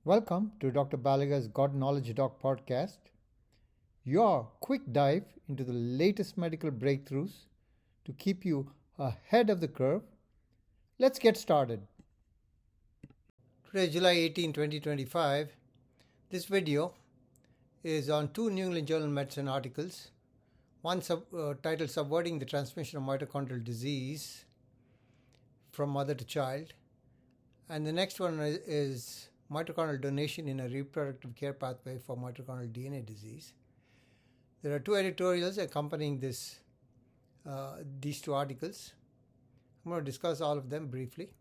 Welcome to Dr. Balaga's God Knowledge Doc podcast, your quick dive into the latest medical breakthroughs to keep you ahead of the curve. Let's get started. Today, July 18, 2025. This video is on two New England Journal of Medicine articles. One titled Subverting the Transmission of Mitochondrial Disease from Mother to Child, and the next one is Mitochondrial Donation in a Reproductive Care Pathway for Mitochondrial DNA Disease. There are two editorials accompanying these two articles. I'm going to discuss all of them briefly.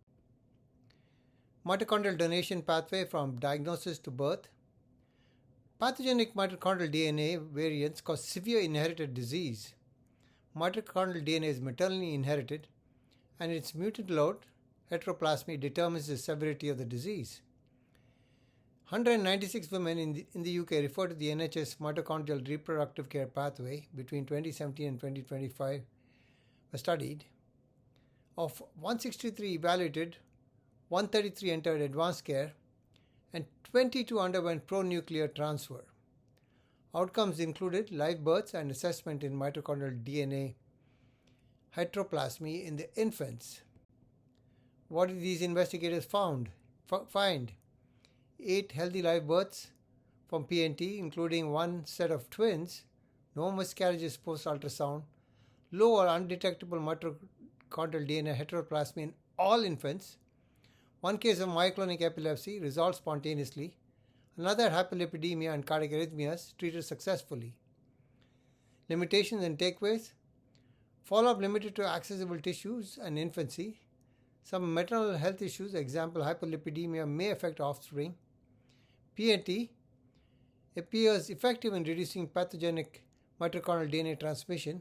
Mitochondrial donation pathway from diagnosis to birth. Pathogenic mitochondrial DNA variants cause severe inherited disease. Mitochondrial DNA is maternally inherited, and its mutant load, heteroplasmy, determines the severity of the disease. 196 women in the UK referred to the NHS mitochondrial reproductive care pathway between 2017 and 2025 were studied. Of 163 evaluated, 133 entered advanced care, and 22 underwent pro-nuclear transfer. Outcomes included live births and assessment in mitochondrial DNA heteroplasmy in the infants. What did these investigators find? 8 healthy live births from PNT, including one set of twins, no miscarriages post-ultrasound, low or undetectable mitochondrial DNA heteroplasmy in all infants, one case of myoclonic epilepsy resolved spontaneously, another hyperlipidemia and cardiac arrhythmias treated successfully. Limitations and takeaways: follow-up limited to accessible tissues and infancy. Some maternal health issues, example hyperlipidemia, may affect offspring. PNT appears effective in reducing pathogenic mitochondrial DNA transmission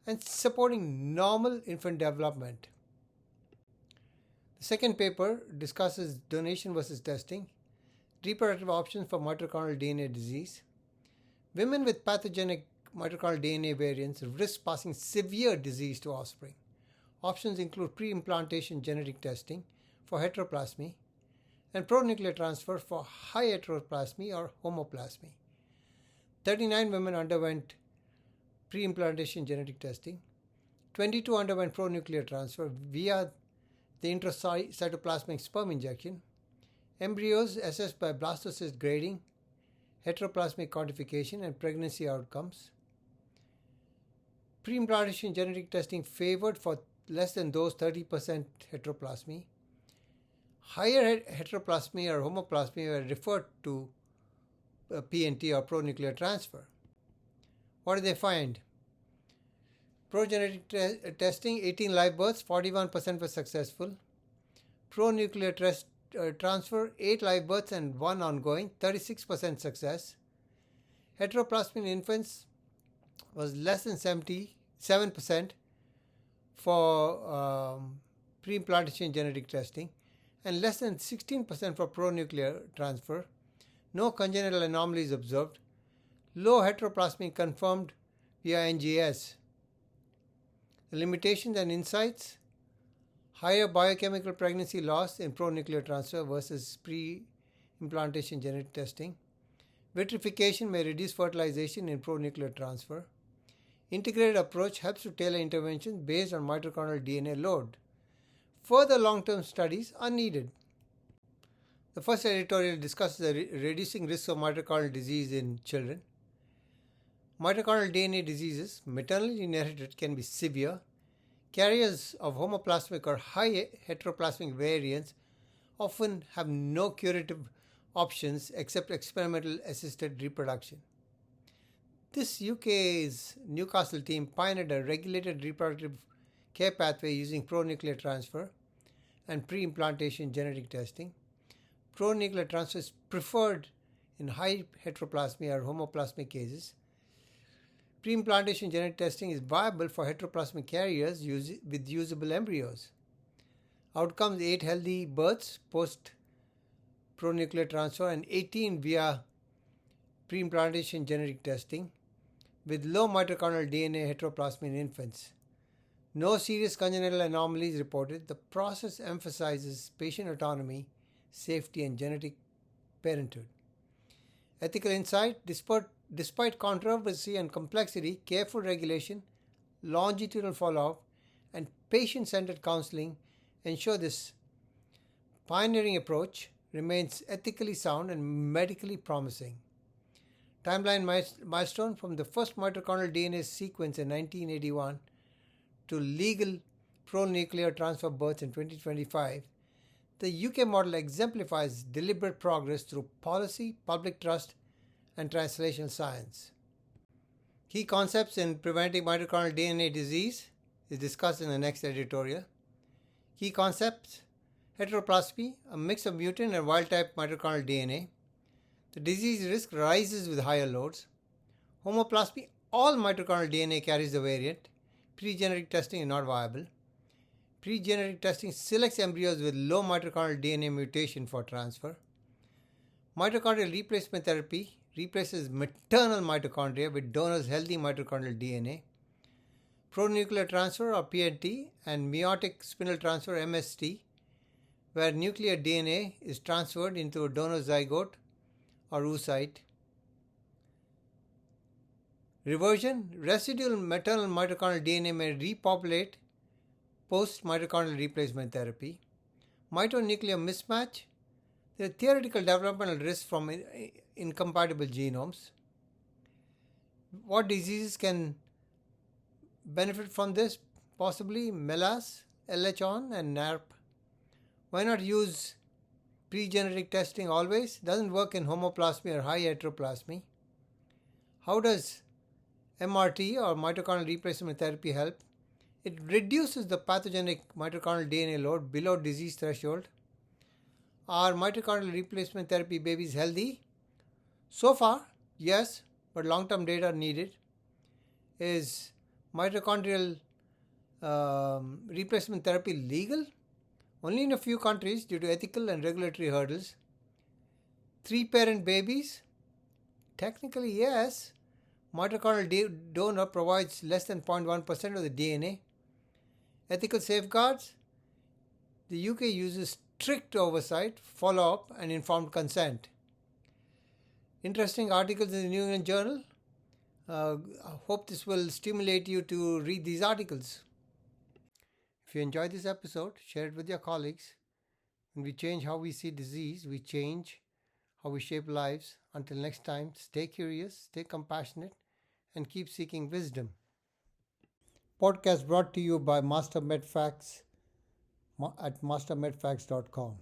and supporting normal infant development. The second paper discusses donation versus testing, reproductive options for mitochondrial DNA disease. Women with pathogenic mitochondrial DNA variants risk passing severe disease to offspring. Options include pre-implantation genetic testing for heteroplasmy and pronuclear transfer for high heteroplasmy or homoplasmy. 39 women underwent pre-implantation genetic testing. 22 underwent pronuclear transfer via the intracytoplasmic sperm injection. Embryos assessed by blastocyst grading, heteroplasmic quantification, and pregnancy outcomes. Pre-implantation genetic testing favored for less than those 30% heteroplasmy. Higher heteroplasmy or homoplasmy were referred to PNT or pronuclear transfer. What did they find? Progenetic testing, 18 live births, 41% were successful. Pronuclear transfer, 8 live births and 1 ongoing, 36% success. Heteroplasmy in infants was less than 77% for pre-implantation genetic testing, and less than 16% for pronuclear transfer. No congenital anomalies observed. Low heteroplasmy confirmed via NGS. The limitations and insights: higher biochemical pregnancy loss in pronuclear transfer versus pre-implantation genetic testing. Vitrification may reduce fertilization in pronuclear transfer. Integrated approach helps to tailor interventions based on mitochondrial DNA load. Further long-term studies are needed. The first editorial discusses the reducing risk of mitochondrial disease in children. Mitochondrial DNA diseases, maternally inherited, can be severe. Carriers of homoplasmic or high heteroplasmic variants often have no curative options except experimental assisted reproduction. This UK's Newcastle team pioneered a regulated reproductive care pathway using pronuclear transfer and pre-implantation genetic testing. Pronuclear transfer is preferred in high heteroplasmy or homoplasmic cases. Pre-implantation genetic testing is viable for heteroplasmic carriers with usable embryos. Outcomes: 8 healthy births post-pronuclear transfer and 18 via pre-implantation genetic testing, with low mitochondrial DNA heteroplasmy in infants. No serious congenital anomalies reported. The process emphasizes patient autonomy, safety, and genetic parenthood. Ethical insight: despite controversy and complexity, careful regulation, longitudinal follow-up, and patient-centered counseling ensure this pioneering approach remains ethically sound and medically promising. Timeline milestone: from the first mitochondrial DNA sequence in 1981 to legal pronuclear transfer births in 2025, the UK model exemplifies deliberate progress through policy, public trust, and translational science. Key concepts in preventing mitochondrial DNA disease is discussed in the next editorial. Key concepts: heteroplasmy, a mix of mutant and wild-type mitochondrial DNA. The disease risk rises with higher loads. Homoplasmy, all mitochondrial DNA carries the variant. Pre-genetic testing is not viable. Pre-genetic testing selects embryos with low mitochondrial DNA mutation for transfer. Mitochondrial replacement therapy replaces maternal mitochondria with donor's healthy mitochondrial DNA. Pronuclear transfer or PNT and meiotic spindle transfer MST, where nuclear DNA is transferred into a donor zygote or oocyte. Reversion: residual maternal mitochondrial DNA may repopulate post-mitochondrial replacement therapy. Mitonuclear mismatch: there are theoretical developmental risks from incompatible genomes. What diseases can benefit from this? Possibly MELAS, LHON, and NARP. Why not use pre-genetic testing always? Doesn't work in homoplasmy or high heteroplasmy. How does MRT or mitochondrial replacement therapy help? It reduces the pathogenic mitochondrial DNA load below disease threshold. Are mitochondrial replacement therapy babies healthy? So far, yes, but long-term data are needed. Is mitochondrial replacement therapy legal? Only in a few countries due to ethical and regulatory hurdles. 3-parent babies? Technically, yes. Mitochondrial donor provides less than 0.1% of the DNA. Ethical safeguards? The UK uses strict oversight, follow-up, and informed consent. Interesting articles in the New England Journal. I hope this will stimulate you to read these articles. If you enjoyed this episode, share it with your colleagues. When we change how we see disease, we change how we shape lives. Until next time, stay curious, stay compassionate, and keep seeking wisdom. Podcast brought to you by Master MedFacts at mastermedfacts.com.